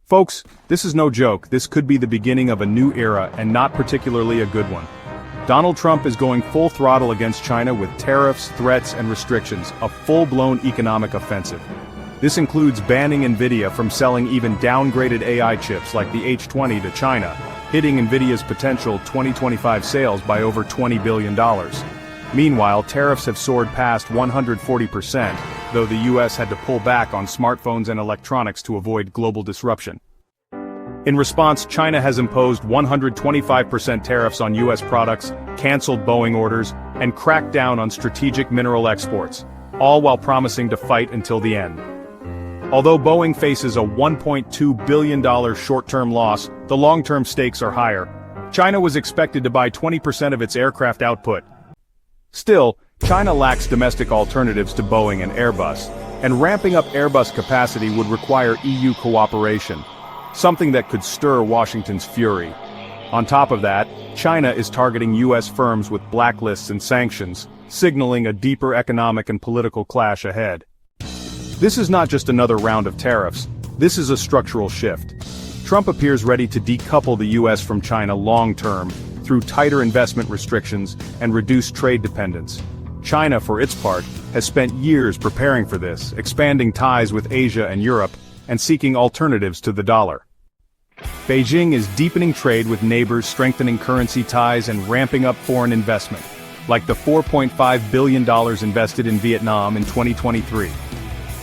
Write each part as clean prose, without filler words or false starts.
Folks, this is no joke. This could be the beginning of a new era and not particularly a good one. Donald Trump is going full throttle against China with tariffs, threats, and restrictions, a full-blown economic offensive. This includes banning Nvidia from selling even downgraded AI chips like the H20 to China, hitting Nvidia's potential 2025 sales by over $20 billion. Meanwhile, tariffs have soared past 140%, though the US had to pull back on smartphones and electronics to avoid global disruption. In response, China has imposed 125% tariffs on US products, canceled Boeing orders, and cracked down on strategic mineral exports, all while promising to fight until the end. Although Boeing faces a $1.2 billion short-term loss, the long-term stakes are higher. China was expected to buy 20% of its aircraft output. Still, China lacks domestic alternatives to Boeing and Airbus, and ramping up Airbus capacity would require EU cooperation, something that could stir Washington's fury. On top of that, China is targeting US firms with blacklists and sanctions, signaling a deeper economic and political clash ahead. This is not just another round of tariffs, this is a structural shift. Trump appears ready to decouple the US from China long-term, through tighter investment restrictions and reduced trade dependence. China, for its part, has spent years preparing for this, expanding ties with Asia and Europe, and seeking alternatives to the dollar. Beijing is deepening trade with neighbors, strengthening currency ties, and ramping up foreign investment, like the $4.5 billion invested in Vietnam in 2023.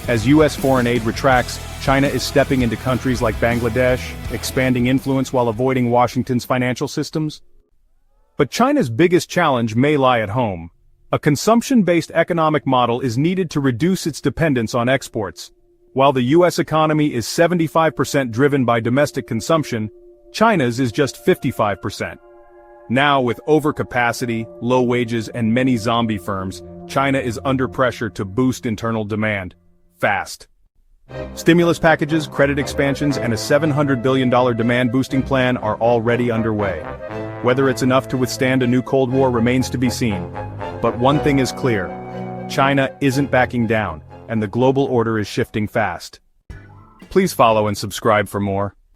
As US foreign aid retracts, China is stepping into countries like Bangladesh, expanding influence while avoiding Washington's financial systems. But China's biggest challenge may lie at home. A consumption-based economic model is needed to reduce its dependence on exports. While the US economy is 75% driven by domestic consumption, China's is just 55%. Now, with overcapacity, low wages, and many zombie firms, China is under pressure to boost internal demand. Fast. Stimulus packages, credit expansions, and a $700 billion demand-boosting plan are already underway. Whether it's enough to withstand a new Cold War remains to be seen. But one thing is clear. China isn't backing down, and the global order is shifting fast. Please follow and subscribe for more.